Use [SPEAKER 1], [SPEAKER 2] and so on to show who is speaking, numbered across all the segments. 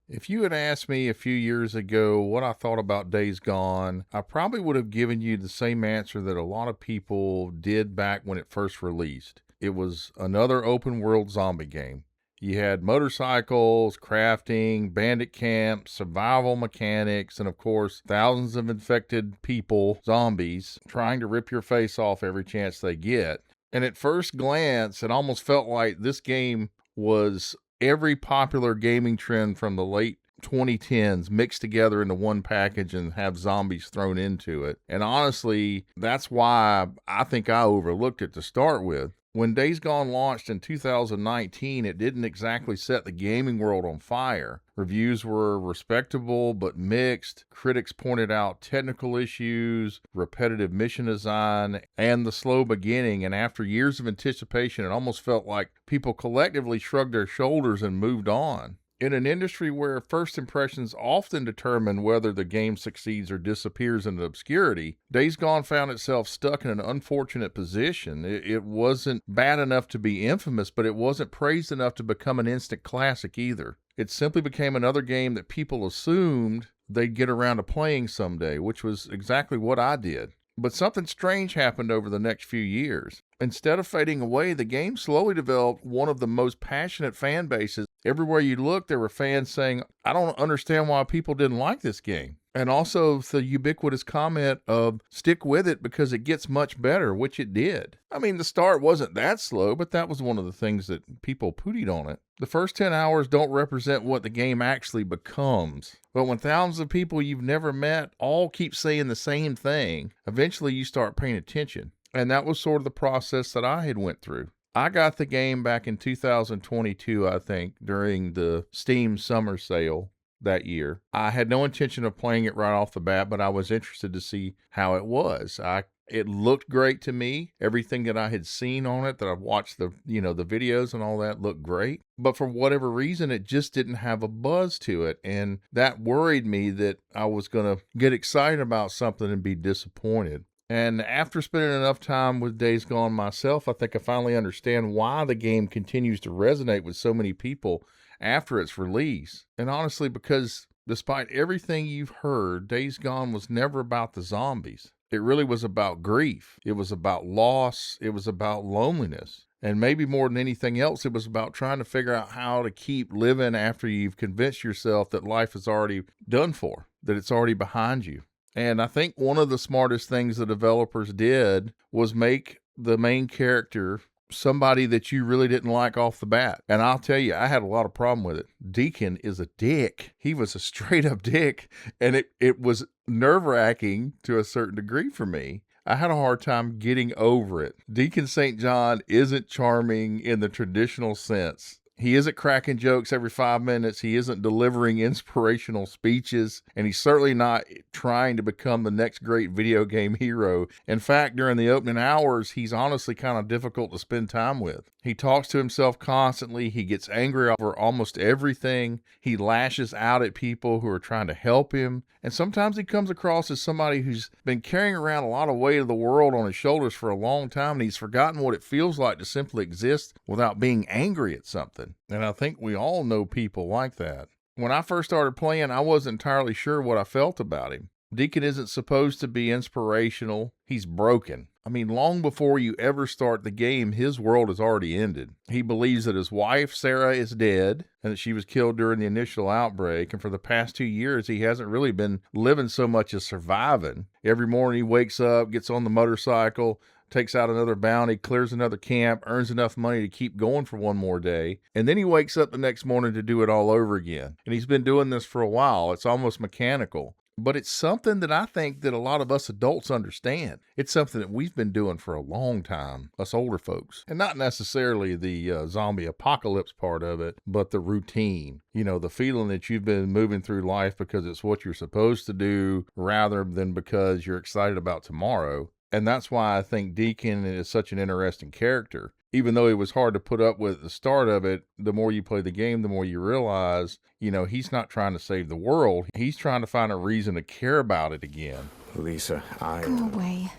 [SPEAKER 1] If you had asked me a few years ago what I thought about Days Gone, I probably would have given you the same answer that a lot of people did back when it first released. It was another open world zombie game. You had motorcycles, crafting, bandit camps, survival mechanics, and of course, thousands of infected people, zombies, trying to rip your face off every chance they get. And at first glance, it almost felt like this game was every popular gaming trend from the late 2010s mixed together into one package and have zombies thrown into it. And honestly, that's why I think I overlooked it to start with. When Days Gone launched in 2019, it didn't exactly set the gaming world on fire. Reviews were respectable but mixed. Critics pointed out technical issues, repetitive mission design, and the slow beginning. And after years of anticipation, it almost felt like people collectively shrugged their shoulders and moved on. In an industry where first impressions often determine whether the game succeeds or disappears into obscurity, Days Gone found itself stuck in an unfortunate position. It wasn't bad enough to be infamous, but it wasn't praised enough to become an instant classic either. It simply became another game that people assumed they'd get around to playing someday, which was exactly what I did. But something strange happened over the next few years. Instead of fading away, the game slowly developed one of the most passionate fan bases. Everywhere you looked, there were fans saying, I don't understand why people didn't like this game. And also the ubiquitous comment of, stick with it because it gets much better, which it did. I mean, the start wasn't that slow, but that was one of the things that people pootied on it. The first 10 hours don't represent what the game actually becomes. But when thousands of people you've never met all keep saying the same thing, eventually you start paying attention. And that was sort of the process that I had went through. I got the game back in 2022, I think, during the Steam summer sale that year. I had no intention of playing it right off the bat, but I was interested to see how it was. It looked great to me. Everything that I had seen on it, that I've watched the videos and all that looked great. But for whatever reason, it just didn't have a buzz to it. And that worried me that I was going to get excited about something and be disappointed. And after spending enough time with Days Gone myself, I think I finally understand why the game continues to resonate with so many people after its release. And honestly, because despite everything you've heard, Days Gone was never about the zombies. It really was about grief. It was about loss. It was about loneliness. And maybe more than anything else, it was about trying to figure out how to keep living after you've convinced yourself that life is already done for, that it's already behind you. And I think one of the smartest things the developers did was make the main character somebody that you really didn't like off the bat. And I'll tell you, I had a lot of problem with it. Deacon is a dick. He was a straight up dick. And it was nerve-wracking to a certain degree for me. I had a hard time getting over it. Deacon St. John isn't charming in the traditional sense. He isn't cracking jokes every 5 minutes. He isn't delivering inspirational speeches. And he's certainly not trying to become the next great video game hero. In fact, during the opening hours, he's honestly kind of difficult to spend time with. He talks to himself constantly. He gets angry over almost everything. He lashes out at people who are trying to help him. And sometimes he comes across as somebody who's been carrying around a lot of weight of the world on his shoulders for a long time, and he's forgotten what it feels like to simply exist without being angry at something. And I think we all know people like that. When I first started playing, I wasn't entirely sure what I felt about him. Deacon isn't supposed to be inspirational. He's broken. I mean, long before you ever start the game, his world has already ended. He believes that his wife, Sarah, is dead and that she was killed during the initial outbreak. And for the past 2 years, he hasn't really been living so much as surviving. Every morning he wakes up, gets on the motorcycle, takes out another bounty, clears another camp, earns enough money to keep going for one more day. And then he wakes up the next morning to do it all over again. And he's been doing this for a while. It's almost mechanical. But it's something that I think that a lot of us adults understand. It's something that we've been doing for a long time, us older folks. And not necessarily the zombie apocalypse part of it, but the routine. You know, the feeling that you've been moving through life because it's what you're supposed to do rather than because you're excited about tomorrow. And that's why I think Deacon is such an interesting character. Even though it was hard to put up with at the start of it, the more you play the game, the more you realize, he's not trying to save the world. He's trying to find a reason to care about it again.
[SPEAKER 2] Lisa,
[SPEAKER 3] Go away.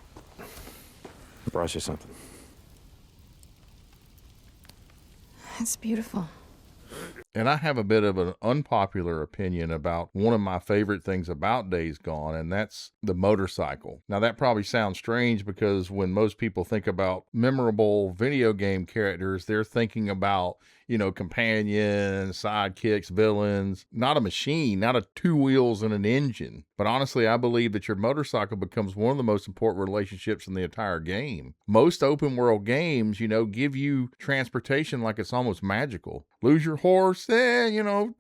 [SPEAKER 2] brought you something.
[SPEAKER 3] It's beautiful.
[SPEAKER 1] And I have a bit of an unpopular opinion about one of my favorite things about Days Gone, and that's the motorcycle. Now, that probably sounds strange because when most people think about memorable video game characters, they're thinking about, companions, sidekicks, villains, not a machine, not a two wheels and an engine. But honestly, I believe that your motorcycle becomes one of the most important relationships in the entire game. Most open world games, give you transportation like it's almost magical. Lose your horse,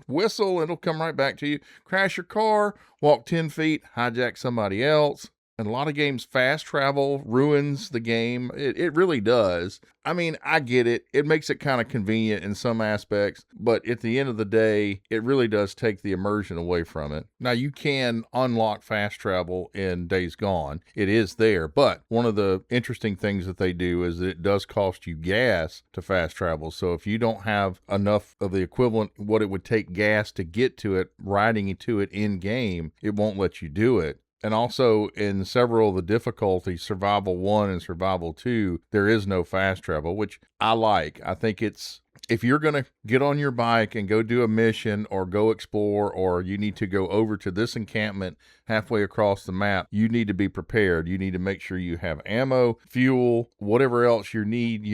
[SPEAKER 1] whistle, it'll come right back to you. Crash your car, walk 10 feet, hijack somebody else. And a lot of games, fast travel ruins the game. It really does. I mean, I get it. It makes it kind of convenient in some aspects, but at the end of the day, it really does take the immersion away from it. Now, you can unlock fast travel in Days Gone. It is there, but one of the interesting things that they do is that it does cost you gas to fast travel. So if you don't have enough of the equivalent, what it would take gas to get to it, riding to it in game, it won't let you do it. And also in several of the difficulties, Survival 1 and Survival 2, there is no fast travel, which I like. I think if you're going to get on your bike and go do a mission or go explore, or you need to go over to this encampment halfway across the map, you need to be prepared. You need to make sure you have ammo, fuel, whatever else you need,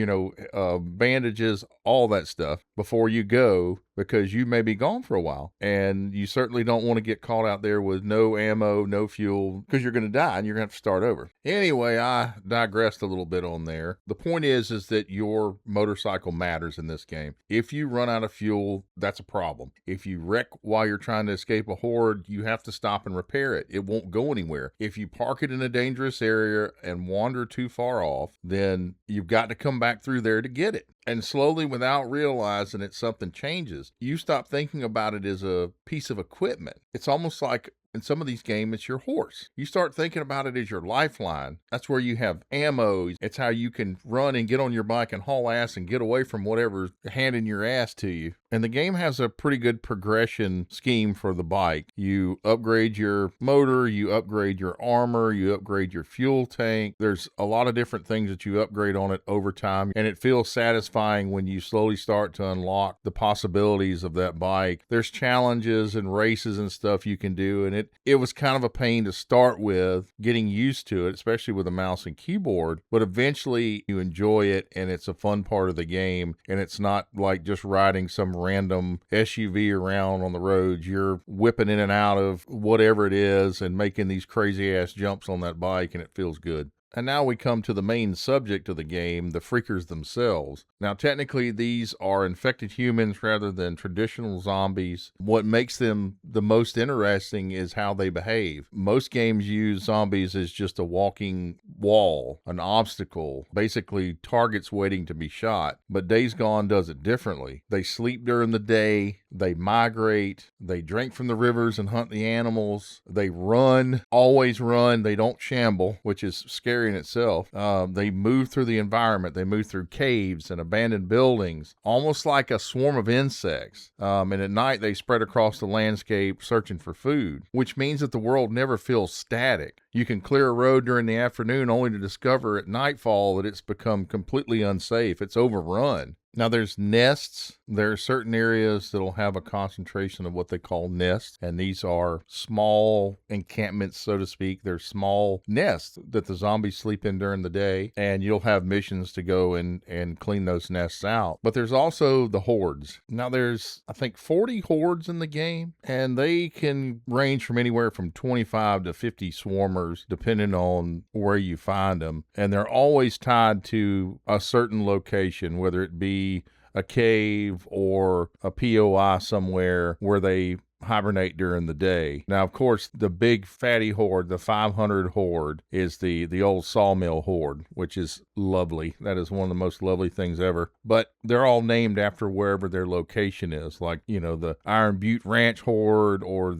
[SPEAKER 1] bandages, all that stuff before you go, because you may be gone for a while. And you certainly don't want to get caught out there with no ammo, no fuel, because you're going to die and you're going to have to start over. Anyway, I digressed a little bit on there. The point is that your motorcycle matters in this game. If you run out of fuel, that's a problem. If you wreck while you're trying to escape a horde, you have to stop and repair it. It won't go anywhere. If you park it in a dangerous area and wander too far off, then you've got to come back through there to get it. And slowly, without realizing it, something changes. You stop thinking about it as a piece of equipment. It's almost like in some of these games, it's your horse. You start thinking about it as your lifeline. That's where you have ammo. It's how you can run and get on your bike and haul ass and get away from whatever's handing your ass to you. And the game has a pretty good progression scheme for the bike. You upgrade your motor, you upgrade your armor, you upgrade your fuel tank. There's a lot of different things that you upgrade on it over time. And it feels satisfying when you slowly start to unlock the possibilities of that bike. There's challenges and races and stuff you can do. And it was kind of a pain to start with, getting used to it, especially with a mouse and keyboard. But eventually you enjoy it and it's a fun part of the game. And it's not like just riding some random SUV around on the roads. You're whipping in and out of whatever it is and making these crazy ass jumps on that bike, and it feels good. And now we come to the main subject of the game, the freakers themselves. Now, technically, these are infected humans rather than traditional zombies. What makes them the most interesting is how they behave. Most games use zombies as just a walking wall, an obstacle, basically targets waiting to be shot. But Days Gone does it differently. They sleep during the day, they migrate, they drink from the rivers and hunt the animals, they run, always run, they don't shamble, which is scary in itself. They move through the environment, they move through caves and abandoned buildings, almost like a swarm of insects. And at night they spread across the landscape searching for food, which means that the world never feels static. You can clear a road during the afternoon only to discover at nightfall that it's become completely unsafe. It's overrun. Now, there's nests. There are certain areas that'll have a concentration of what they call nests, and these are small encampments, so to speak. They're small nests that the zombies sleep in during the day, and you'll have missions to go and clean those nests out. But there's also the hordes. Now, there's, I think, 40 hordes in the game, and they can range from anywhere from 25 to 50 swarmers, depending on where you find them. And they're always tied to a certain location, whether it be a cave or a POI somewhere where they hibernate during the day. Now, of course, the big fatty horde, the 500 horde, is the old sawmill horde, which is lovely. That is one of the most lovely things ever. But they're all named after wherever their location is, like, the Iron Butte Ranch horde, or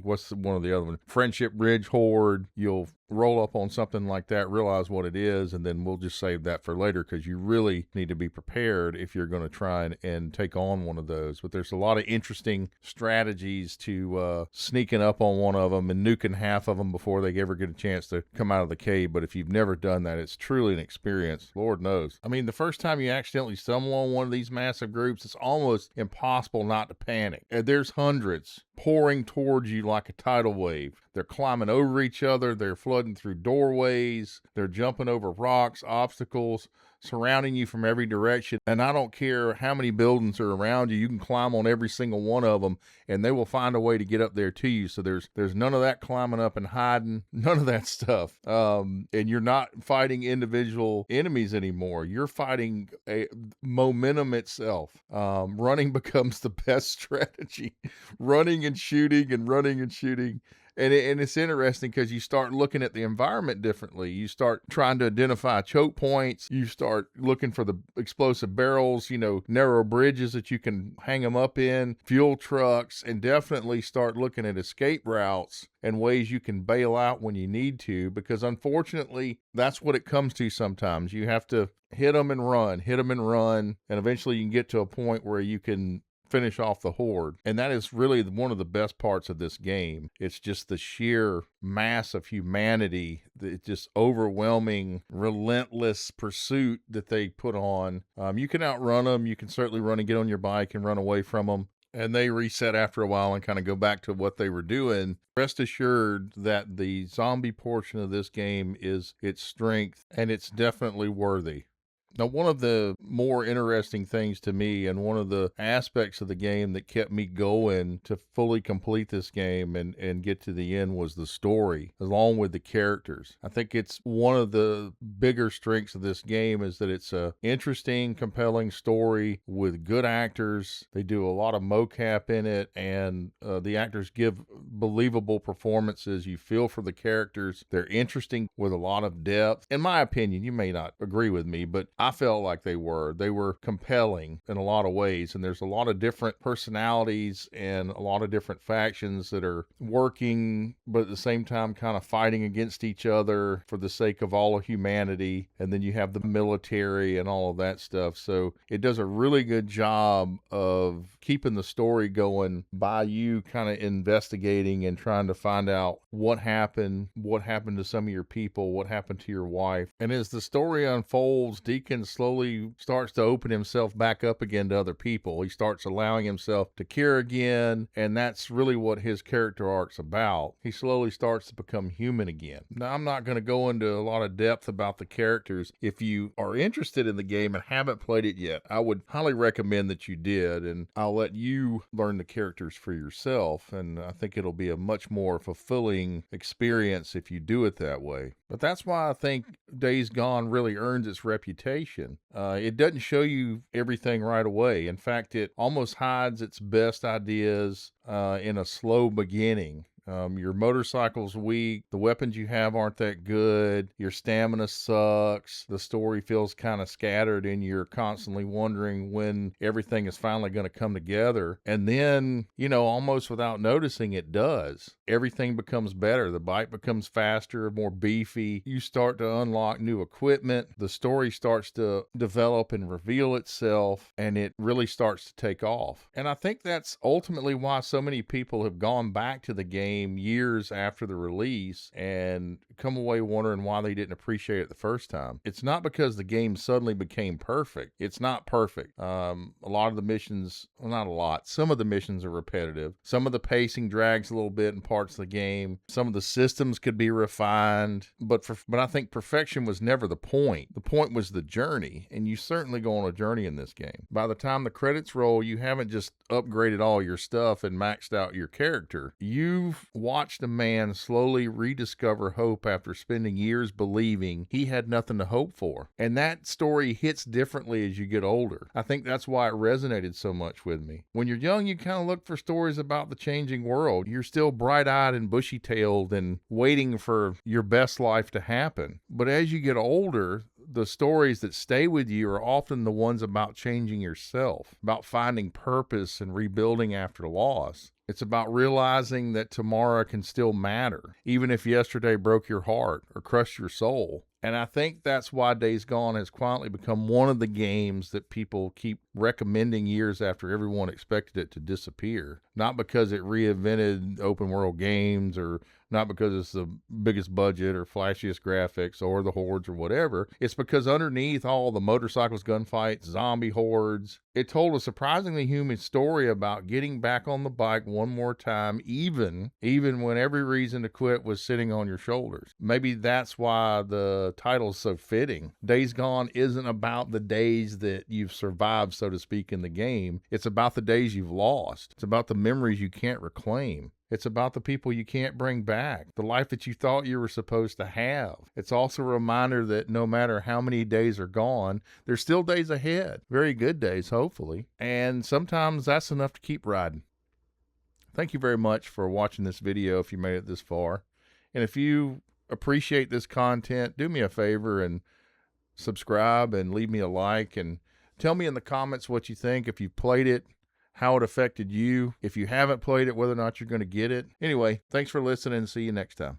[SPEAKER 1] what's one of the other ones? Friendship Ridge horde. You'll roll up on something like that, realize what it is, and then we'll just save that for later, because you really need to be prepared if you're going to try and take on one of those. But there's a lot of interesting strategy strategies to sneaking up on one of them and nuking half of them before they ever get a chance to come out of the cave. But if you've never done that, it's truly an experience. Lord knows. I mean, the first time you accidentally stumble on one of these massive groups, it's almost impossible not to panic. And there's hundreds pouring towards you like a tidal wave. They're climbing over each other. They're flooding through doorways. They're jumping over rocks, obstacles, surrounding you from every direction. And I don't care how many buildings are around you. You can climb on every single one of them, and they will find a way to get up there to you. So there's none of that climbing up and hiding, none of that stuff. And you're not fighting individual enemies anymore. You're fighting a momentum itself. Running becomes the best strategy. Running and shooting and running and shooting. And it's interesting because you start looking at the environment differently. You start trying to identify choke points. You start looking for the explosive barrels, narrow bridges that you can hang them up in, fuel trucks, and definitely start looking at escape routes and ways you can bail out when you need to, because unfortunately, that's what it comes to sometimes. You have to hit them and run, and eventually you can get to a point where you can finish off the horde. And that is really one of the best parts of this game. It's just the sheer mass of humanity, the just overwhelming, relentless pursuit that they put on. You can outrun them. You can certainly run and get on your bike and run away from them. And they reset after a while and kind of go back to what they were doing. Rest assured that the zombie portion of this game is its strength, and it's definitely worthy. Now, one of the more interesting things to me, and one of the aspects of the game that kept me going to fully complete this game and get to the end, was the story, along with the characters. I think it's one of the bigger strengths of this game is that it's a interesting, compelling story with good actors. They do a lot of mocap in it, and the actors give believable performances. You feel for the characters. They're interesting with a lot of depth. In my opinion, you may not agree with me, but I felt like they were compelling in a lot of ways. And there's a lot of different personalities and a lot of different factions that are working, but at the same time kind of fighting against each other for the sake of all of humanity. And then you have the military and all of that stuff. So it does a really good job of keeping the story going by you kind of investigating and trying to find out what happened to some of your people, what happened to your wife. And as the story unfolds, Deacon slowly starts to open himself back up again to other people. He starts allowing himself to care again, and that's really what his character arc's about. He slowly starts to become human again. Now, I'm not going to go into a lot of depth about the characters. If you are interested in the game and haven't played it yet, I would highly recommend that you did, and I'll let you learn the characters for yourself, and I think it'll be a much more fulfilling experience if you do it that way. But that's why I think Days Gone really earns its reputation. It doesn't show you everything right away. In fact, it almost hides its best ideas in a slow beginning. Your motorcycle's weak. The weapons you have aren't that good. Your stamina sucks. The story feels kind of scattered, and you're constantly wondering when everything is finally going to come together. And then, almost without noticing, it does. Everything becomes better. The bike becomes faster, more beefy. You start to unlock new equipment. The story starts to develop and reveal itself, and it really starts to take off. And I think that's ultimately why so many people have gone back to the game years after the release and come away wondering why they didn't appreciate it the first time. It's not because the game suddenly became perfect. It's not perfect. A lot of the missions, well, not a lot, some of the missions are repetitive. Some of the pacing drags a little bit in parts of the game. Some of the systems could be refined, but I think perfection was never the point. The point was the journey, and you certainly go on a journey in this game. By the time the credits roll, you haven't just upgraded all your stuff and maxed out your character. You've watched a man slowly rediscover hope after spending years believing he had nothing to hope for. And that story hits differently as you get older. I think that's why it resonated so much with me. When you're young, you kind of look for stories about the changing world. You're still bright-eyed and bushy-tailed and waiting for your best life to happen. But as you get older, the stories that stay with you are often the ones about changing yourself, about finding purpose and rebuilding after loss. It's about realizing that tomorrow can still matter, even if yesterday broke your heart or crushed your soul. And I think that's why Days Gone has quietly become one of the games that people keep recommending years after everyone expected it to disappear. Not because it reinvented open world games, or not because it's the biggest budget or flashiest graphics or the hordes or whatever. It's because underneath all the motorcycles, gunfights, zombie hordes, it told a surprisingly human story about getting back on the bike one more time, even when every reason to quit was sitting on your shoulders. Maybe that's why the title's so fitting. Days Gone isn't about the days that you've survived, so to speak, in the game. It's about the days you've lost. It's about the memories you can't reclaim. It's about the people you can't bring back, the life that you thought you were supposed to have. It's also a reminder that no matter how many days are gone, there's still days ahead. Very good days, hopefully. And sometimes that's enough to keep riding. Thank you very much for watching this video if you made it this far. And if you appreciate this content, do me a favor and subscribe and leave me a like, and tell me in the comments what you think, if you've played it, how it affected you, if you haven't played it, whether or not you're going to get it. Anyway, thanks for listening, and see you next time.